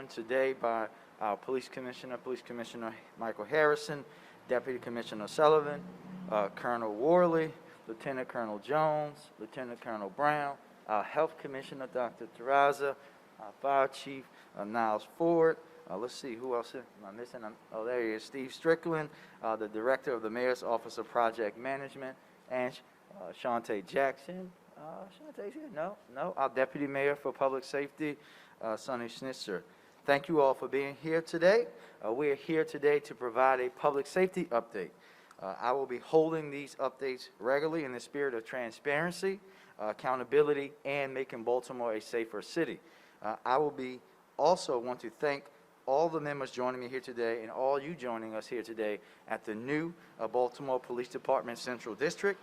joined today by our Police Commissioner Michael Harrison, Deputy Commissioner Sullivan, Colonel Worley, Lieutenant Colonel Jones, Lieutenant Colonel Brown, our Health Commissioner, Dr. Terraza, our Fire Chief, Niles Ford. Let's see, who else am I missing? Oh, there he is, Steve Strickland, the Director of the Mayor's Office of Project Management, and Shantae Jackson. Shantae's here? No. Our Deputy Mayor for Public Safety, Sonny Schnitzer. Thank you all for being here today. We are here today to provide a public safety update. I will be holding these updates regularly in the spirit of transparency, accountability, and making Baltimore a safer city. I will also want to thank all the members joining me here today and all you joining us here today at the new Baltimore Police Department Central District.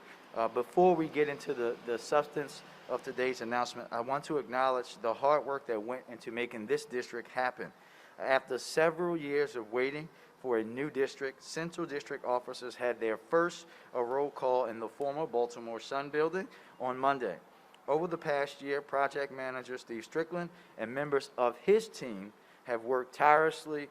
Before we get into the substance of today's announcement, I want to acknowledge the hard work that went into making this district happen. After several years of waiting for a new district, Central District officers had their first roll call in the former Baltimore Sun building on Monday. Over the past year, project manager Steve Strickland and members of his team have worked tirelessly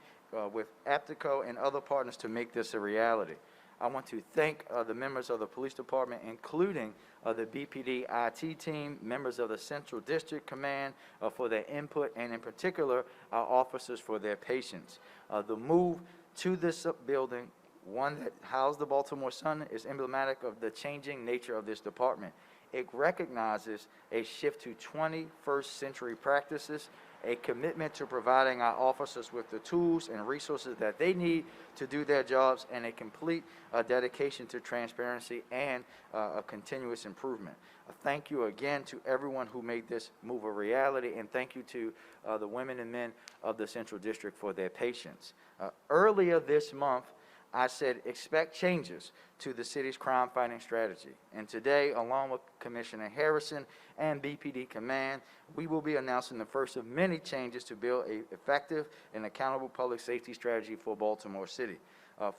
with APTICO and other partners to make this a reality. I want to thank the members of the police department, including the BPD IT team, members of the Central District Command for their input, and in particular, our officers for their patience. The move to this building, one that housed the Baltimore Sun, is emblematic of the changing nature of this department. It recognizes a shift to 21st century practices, a commitment to providing our officers with the tools and resources that they need to do their jobs, and a complete dedication to transparency and a continuous improvement. Thank you again to everyone who made this move a reality, and thank you to the women and men of the Central District for their patience. Earlier this month, I said expect changes to the city's crime fighting strategy. And today, along with Commissioner Harrison and BPD Command, we will be announcing the first of many changes to build an effective and accountable public safety strategy for Baltimore City.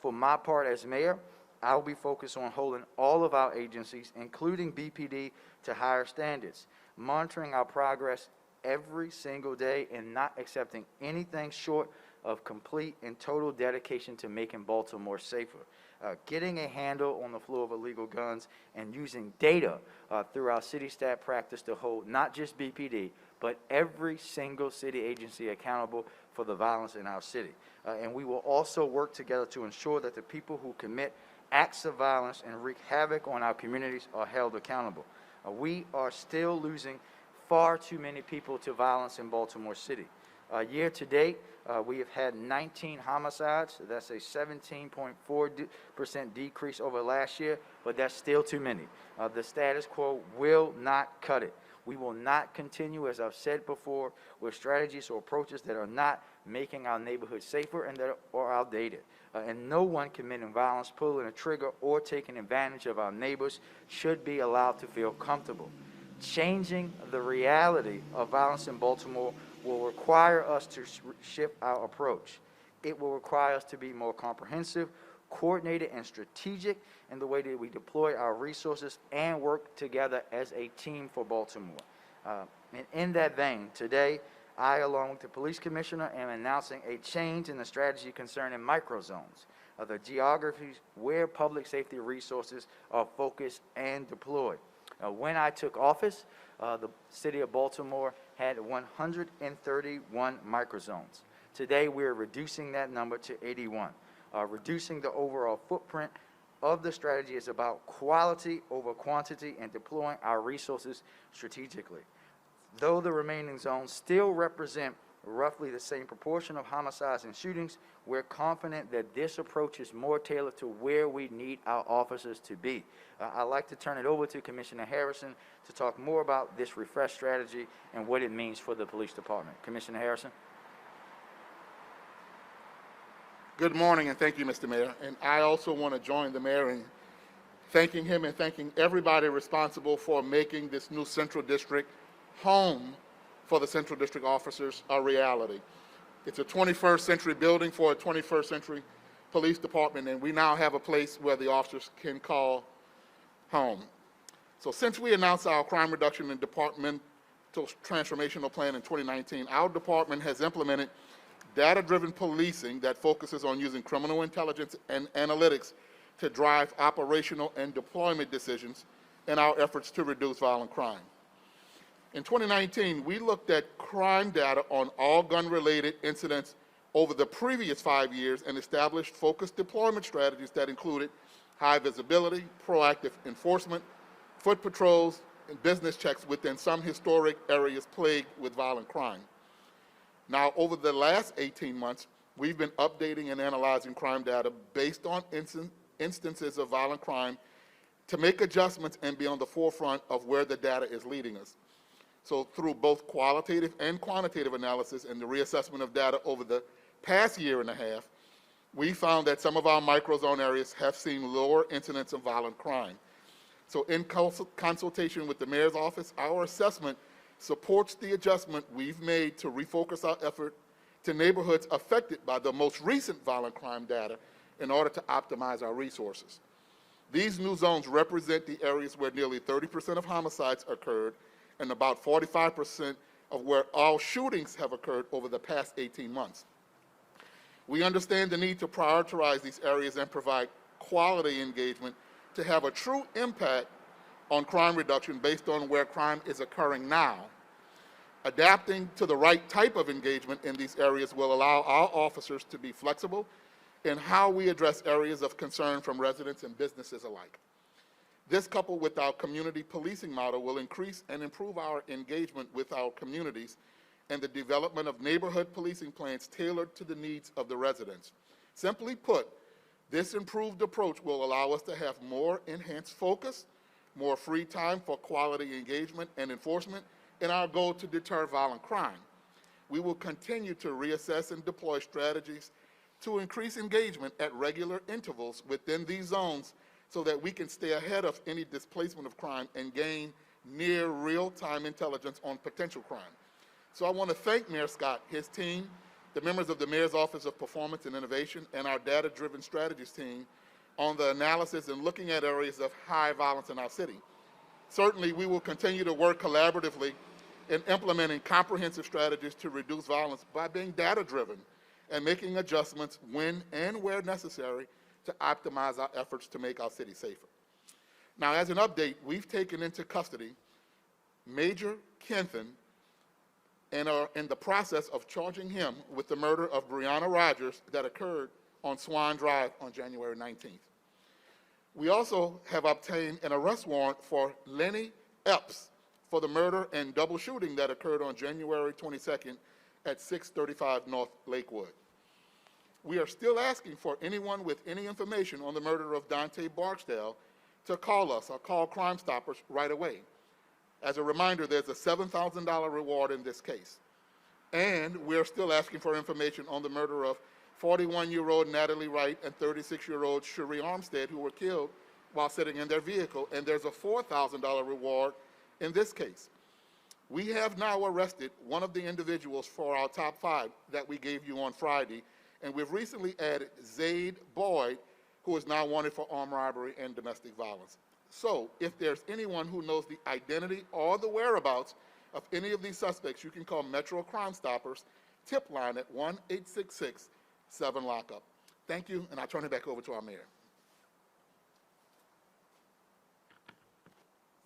For my part as mayor, I will be focused on holding all of our agencies, including BPD, to higher standards, monitoring our progress every single day, and not accepting anything short of complete and total dedication to making Baltimore safer. Getting a handle on the flow of illegal guns and using data through our city staff practice to hold not just BPD, but every single city agency accountable for the violence in our city. And we will also work together to ensure that the people who commit acts of violence and wreak havoc on our communities are held accountable. We are still losing far too many people to violence in Baltimore City. Year to date, we have had 19 homicides. That's a 17.4% decrease over last year, but that's still too many. The status quo will not cut it. We will not continue, as I've said before, with strategies or approaches that are not making our neighborhoods safer and that are outdated. And no one committing violence, pulling a trigger, or taking advantage of our neighbors should be allowed to feel comfortable. Changing the reality of violence in Baltimore will require us to shift our approach. It will require us to be more comprehensive, coordinated, and strategic in the way that we deploy our resources and work together as a team for Baltimore. And in that vein, today, I, along with the police commissioner, am announcing a change in the strategy concerning microzones, the geographies where public safety resources are focused and deployed. When I took office, the city of Baltimore had 131 microzones. Today, we're reducing that number to 81. Reducing the overall footprint of the strategy is about quality over quantity and deploying our resources strategically. Though the remaining zones still represent roughly the same proportion of homicides and shootings, we're confident that this approach is more tailored to where we need our officers to be. I'd like to turn it over to Commissioner Harrison to talk more about this refreshed strategy and what it means for the police department. Commissioner Harrison. Good morning, and thank you, Mr. Mayor. And I also want to join the mayor in thanking him and thanking everybody responsible for making this new Central District home for the Central District officers a reality. It's a 21st century building for a 21st century police department, and we now have a place where the officers can call home. So since we announced our crime reduction and departmental transformational plan in 2019, our department has implemented data-driven policing that focuses on using criminal intelligence and analytics to drive operational and deployment decisions in our efforts to reduce violent crime. In 2019, we looked at crime data on all gun-related incidents over the previous 5 years and established focused deployment strategies that included high visibility, proactive enforcement, foot patrols, and business checks within some historic areas plagued with violent crime. Now, over the last 18 months, we've been updating and analyzing crime data based on instances of violent crime to make adjustments and be on the forefront of where the data is leading us. So through both qualitative and quantitative analysis and the reassessment of data over the past year and a half, we found that some of our microzone areas have seen lower incidents of violent crime. So in consultation with the mayor's office, our assessment supports the adjustment we've made to refocus our effort to neighborhoods affected by the most recent violent crime data in order to optimize our resources. These new zones represent the areas where nearly 30% of homicides occurred and about 45% of where all shootings have occurred over the past 18 months. We understand the need to prioritize these areas and provide quality engagement to have a true impact on crime reduction based on where crime is occurring now. Adapting to the right type of engagement in these areas will allow our officers to be flexible in how we address areas of concern from residents and businesses alike. This, coupled with our community policing model, will increase and improve our engagement with our communities and the development of neighborhood policing plans tailored to the needs of the residents. Simply put, this improved approach will allow us to have more enhanced focus, more free time for quality engagement and enforcement in our goal to deter violent crime. We will continue to reassess and deploy strategies to increase engagement at regular intervals within these zones so that we can stay ahead of any displacement of crime and gain near real-time intelligence on potential crime. So I want to thank Mayor Scott, his team, the members of the Mayor's Office of Performance and Innovation, and our data-driven strategies team on the analysis and looking at areas of high violence in our city. Certainly, we will continue to work collaboratively in implementing comprehensive strategies to reduce violence by being data-driven and making adjustments when and where necessary to optimize our efforts to make our city safer. Now, as an update, we've taken into custody Major Kenthan and are in the process of charging him with the murder of Breonna Rogers that occurred on Swan Drive on January 19th. We also have obtained an arrest warrant for Lenny Epps for the murder and double shooting that occurred on January 22nd at 635 North Lakewood. We are still asking for anyone with any information on the murder of Dante Barksdale to call us or call Crime Stoppers right away. As a reminder, there's a $7,000 reward in this case. And we're still asking for information on the murder of 41-year-old Natalie Wright and 36-year-old Cherie Armstead, who were killed while sitting in their vehicle, and there's a $4,000 reward in this case. We have now arrested one of the individuals for our top 5 that we gave you on Friday, and we've recently added Zaid Boyd, who is now wanted for armed robbery and domestic violence. So if there's anyone who knows the identity or the whereabouts of any of these suspects, you can call Metro Crime Stoppers tip line at 1-866-7-LOCK-UP. Thank you, and I'll turn it back over to our mayor.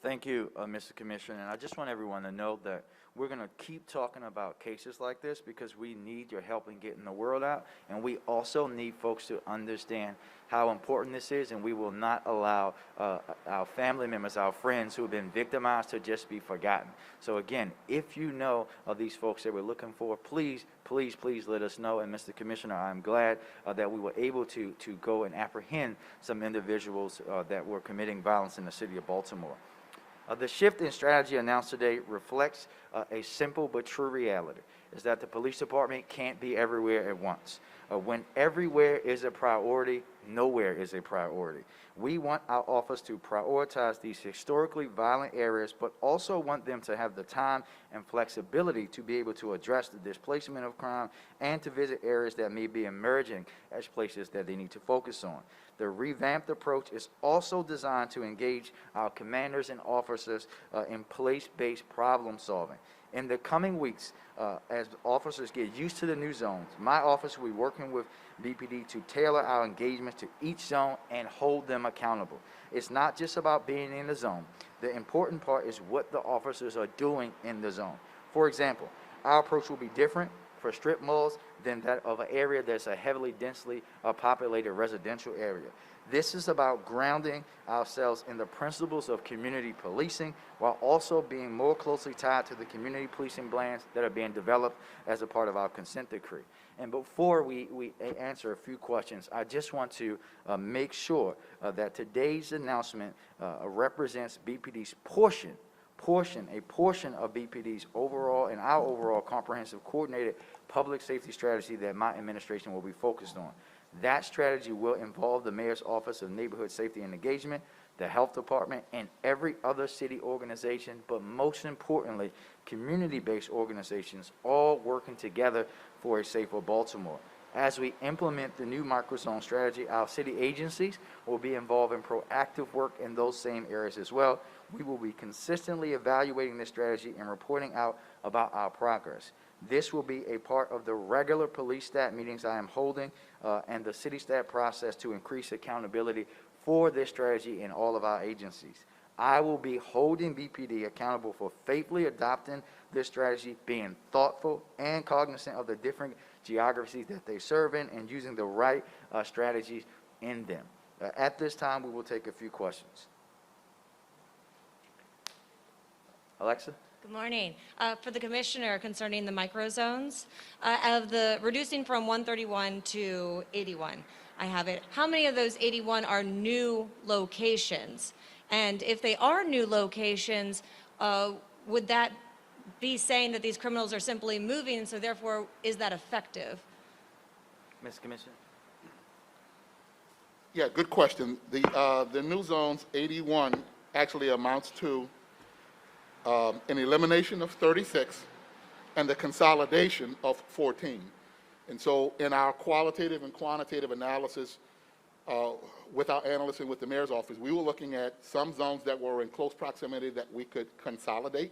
Thank you, Mr. Commissioner, and I just want everyone to know that we're going to keep talking about cases like this because we need your help in getting the word out, and we also need folks to understand how important this is, and we will not allow our family members, our friends who have been victimized to just be forgotten. So again, if you know of these folks that we're looking for, please, please, please let us know. And Mr. Commissioner, I'm glad that we were able to go and apprehend some individuals that were committing violence in the city of Baltimore. The shift in strategy announced today reflects a simple but true reality, is that the police department can't be everywhere at once. When everywhere is a priority, nowhere is a priority. We want our office to prioritize these historically violent areas, but also want them to have the time and flexibility to be able to address the displacement of crime and to visit areas that may be emerging as places that they need to focus on. The revamped approach is also designed to engage our commanders and officers in place-based problem solving. In the coming weeks, as officers get used to the new zones, my office will be working with BPD to tailor our engagement to each zone and hold them accountable. It's not just about being in the zone. The important part is what the officers are doing in the zone. For example, our approach will be different for strip malls than that of an area that's a heavily densely populated residential area. This is about grounding ourselves in the principles of community policing while also being more closely tied to the community policing plans that are being developed as a part of our consent decree. And before we answer a few questions, I just want to make sure that today's announcement represents BPD's a portion of BPD's overall and our overall comprehensive coordinated public safety strategy that my administration will be focused on. That strategy will involve the Mayor's Office of Neighborhood Safety and Engagement, the Health Department, and every other city organization, but most importantly, community-based organizations all working together for a safer Baltimore. As we implement the new microzone strategy, our city agencies will be involved in proactive work in those same areas as well. We will be consistently evaluating this strategy and reporting out about our progress. This will be a part of the regular police staff meetings I am holding and the city staff process to increase accountability for this strategy in all of our agencies. I will be holding BPD accountable for faithfully adopting this strategy, being thoughtful and cognizant of the different geographies that they serve in, and using the right strategies in them. At this time, we will take a few questions. Alexa? Good morning. For the Commissioner concerning the microzones, of the reducing from 131 to 81, I have it. How many of those 81 are new locations? And if they are new locations, would that be saying that these criminals are simply moving, and so therefore is that effective? Ms. Commissioner? Yeah, good question. The new zones 81 actually amounts to an elimination of 36 and the consolidation of 14. And so in our qualitative and quantitative analysis with our analysts and with the mayor's office, we were looking at some zones that were in close proximity that we could consolidate.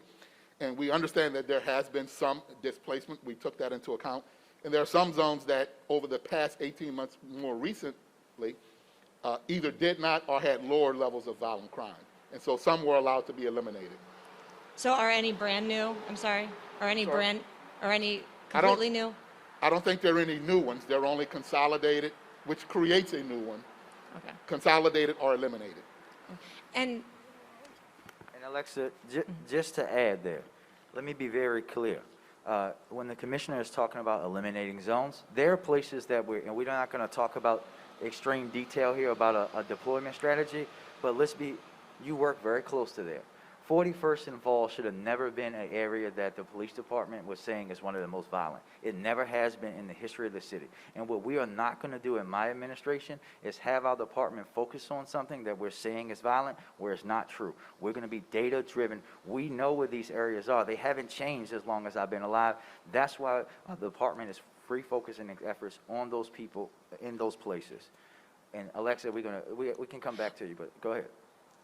And we understand that there has been some displacement. We took that into account. And there are some zones that over the past 18 months, more recently, either did not or had lower levels of violent crime. And so some were allowed to be eliminated. So are any brand new? I'm sorry. Are any brand? Are any completely new? I don't think there are any new ones. They're only consolidated, which creates a new one. Okay. Consolidated or eliminated. And Alexa, just to add there, let me be very clear. When the Commissioner is talking about eliminating zones, there are places that and we're not going to talk about extreme detail here about a deployment strategy, but you work very close to there. 41st and Fall should have never been an area that the police department was saying is one of the most violent. It never has been in the history of the city. And what we are not going to do in my administration is have our department focus on something that we're saying is violent where it's not true. We're going to be data driven. We know where these areas are. They haven't changed as long as I've been alive. That's why the department is free focusing its efforts on those people in those places. And Alexa, we can come back to you, but go ahead.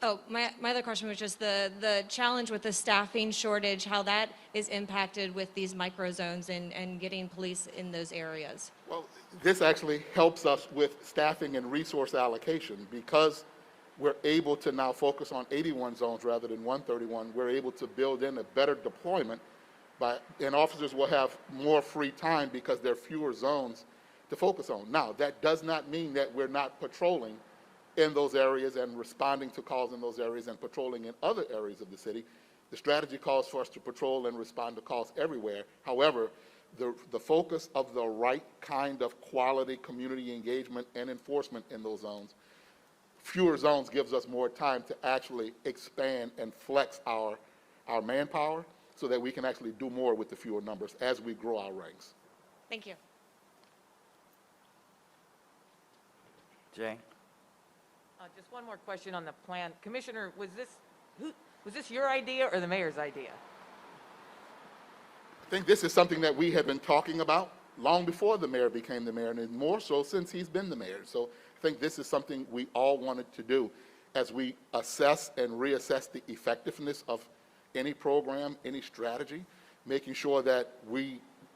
oh, my other question was just the challenge with the staffing shortage, how that is impacted with these microzones and getting police in those areas. Well, this actually helps us with staffing and resource allocation because we're able to now focus on 81 zones rather than 131. We're able to build in a better deployment, and officers will have more free time because there are fewer zones to focus on. Now, that does not mean that we're not patrolling in those areas and responding to calls in those areas and patrolling in other areas of the city. The strategy calls for us to patrol and respond to calls everywhere. However, the focus of the right kind of quality community engagement and enforcement in those zones, fewer zones gives us more time to actually expand and flex our manpower so that we can actually do more with the fewer numbers as we grow our ranks. Thank you. Jay? Just one more question on the plan. Commissioner, was this your idea or the mayor's idea? I think this is something that we have been talking about long before the mayor became the mayor, and more so since he's been the mayor. So I think this is something we all wanted to do as we assess and reassess the effectiveness of any program, any strategy. making sure that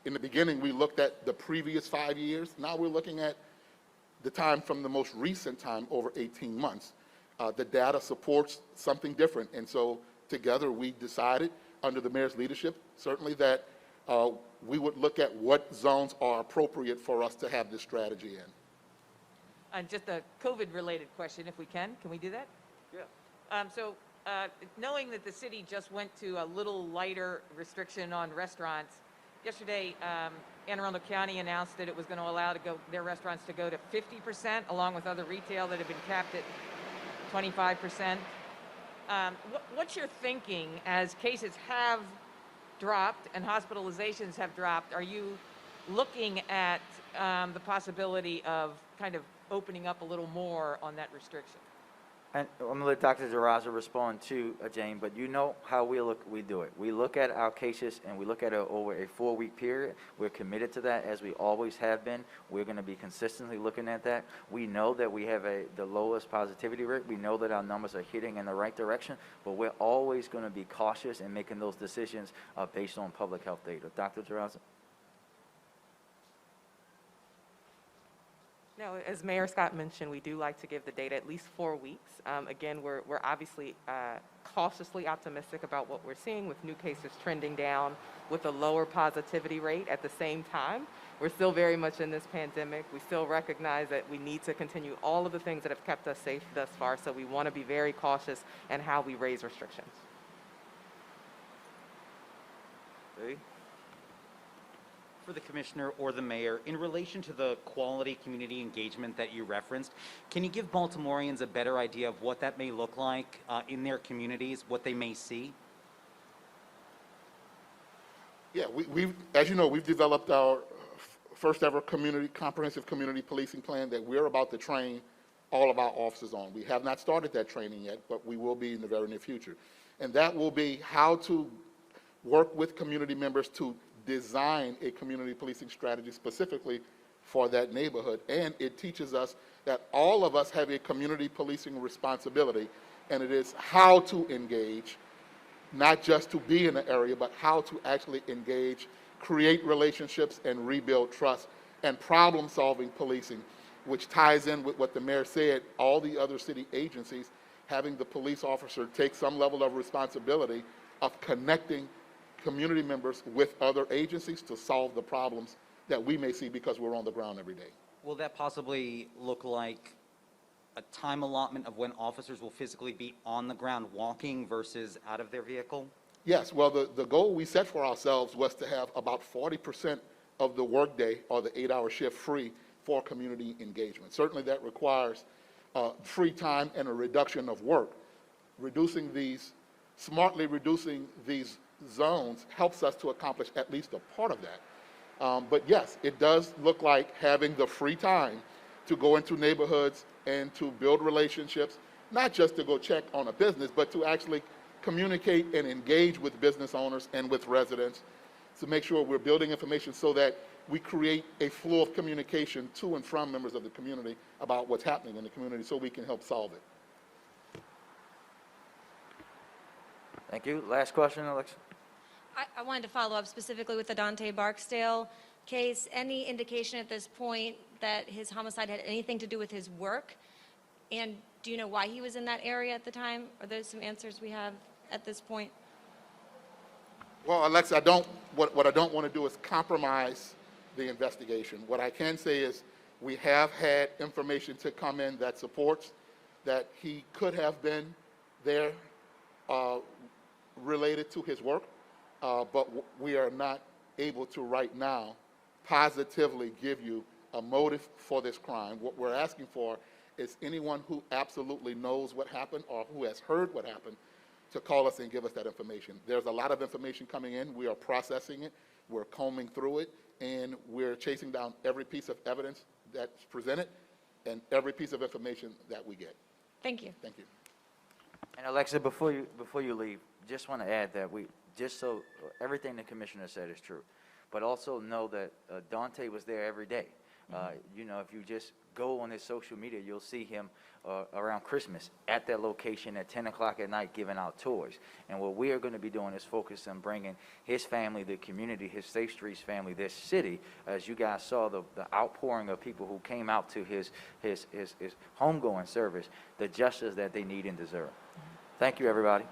in the beginning, we looked at the previous 5 years. Now we're looking at the time from the most recent time, over 18 months. The data supports something different. And so together we decided, under the mayor's leadership, certainly that we would look at what zones are appropriate for us to have this strategy in. And just a COVID-related question, if we can we do that? Yeah. Knowing that the city just went to a little lighter restriction on restaurants, yesterday, Anne Arundel County announced that it was going to allow their restaurants to go to 50%, along with other retail that have been capped at 25%. What's your thinking as cases have dropped and hospitalizations have dropped? Are you looking at the possibility of kind of opening up a little more on that restriction? And I'm going to let Dr. Durazo respond too, Jane, but you know how we do it. We look at our cases and we look at it over a 4-week period. We're committed to that, as we always have been. We're going to be consistently looking at that. We know that we have the lowest positivity rate. We know that our numbers are heading in the right direction, but we're always going to be cautious in making those decisions based on public health data. Dr. Durazo? No, as Mayor Scott mentioned, we do like to give the data at least 4 weeks. Again, we're obviously cautiously optimistic about what we're seeing with new cases trending down with a lower positivity rate. At the same time, we're still very much in this pandemic. We still recognize that we need to continue all of the things that have kept us safe thus far, so we want to be very cautious in how we raise restrictions. Dave? For the commissioner or the mayor, in relation to the quality community engagement that you referenced, can you give Baltimoreans a better idea of what that may look like in their communities, what they may see? Yeah, as you know, we've developed our first ever comprehensive community policing plan that we're about to train all of our officers on. We have not started that training yet, but we will be in the very near future. And that will be how to work with community members to design a community policing strategy specifically for that neighborhood. And it teaches us that all of us have a community policing responsibility, and it is how to engage, not just to be in the area, but how to actually engage, create relationships, and rebuild trust, and problem-solving policing, which ties in with what the mayor said, all the other city agencies having the police officer take some level of responsibility of connecting community members with other agencies to solve the problems that we may see because we're on the ground every day. Will that possibly look like a time allotment of when officers will physically be on the ground walking versus out of their vehicle? Yes, well, the goal we set for ourselves was to have about 40% of the workday or the 8-hour shift free for community engagement. Certainly that requires free time and a reduction of work. Smartly reducing these zones helps us to accomplish at least a part of that. But yes, it does look like having the free time to go into neighborhoods and to build relationships, not just to go check on a business, but to actually communicate and engage with business owners and with residents to make sure we're building information so that we create a flow of communication to and from members of the community about what's happening in the community so we can help solve it. Thank you. Last question, Alexa. I wanted to follow up specifically with the Dante Barksdale case. Any indication at this point that his homicide had anything to do with his work? And do you know why he was in that area at the time? Are those some answers we have at this point? Well, Alexa, what I don't want to do is compromise the investigation. What I can say is we have had information to come in that supports that he could have been there related to his work, but we are not able to right now positively give you a motive for this crime. What we're asking for is anyone who absolutely knows what happened or who has heard what happened to call us and give us that information. There's a lot of information coming in. We are processing it. We're combing through it, and we're chasing down every piece of evidence that's presented and every piece of information that we get. Thank you. Thank you. And Alexa, before you leave, just want to add that just so everything the commissioner said is true, but also know that Dante was there every day. You know, if you just go on his social media, you'll see him around Christmas at that location at 10 o'clock at night giving out toys. And what we are going to be doing is focus on bringing his family, the community, his Safe Streets family, this city, as you guys saw the outpouring of people who came out to his homegoing service, the justice that they need and deserve. Thank you, everybody.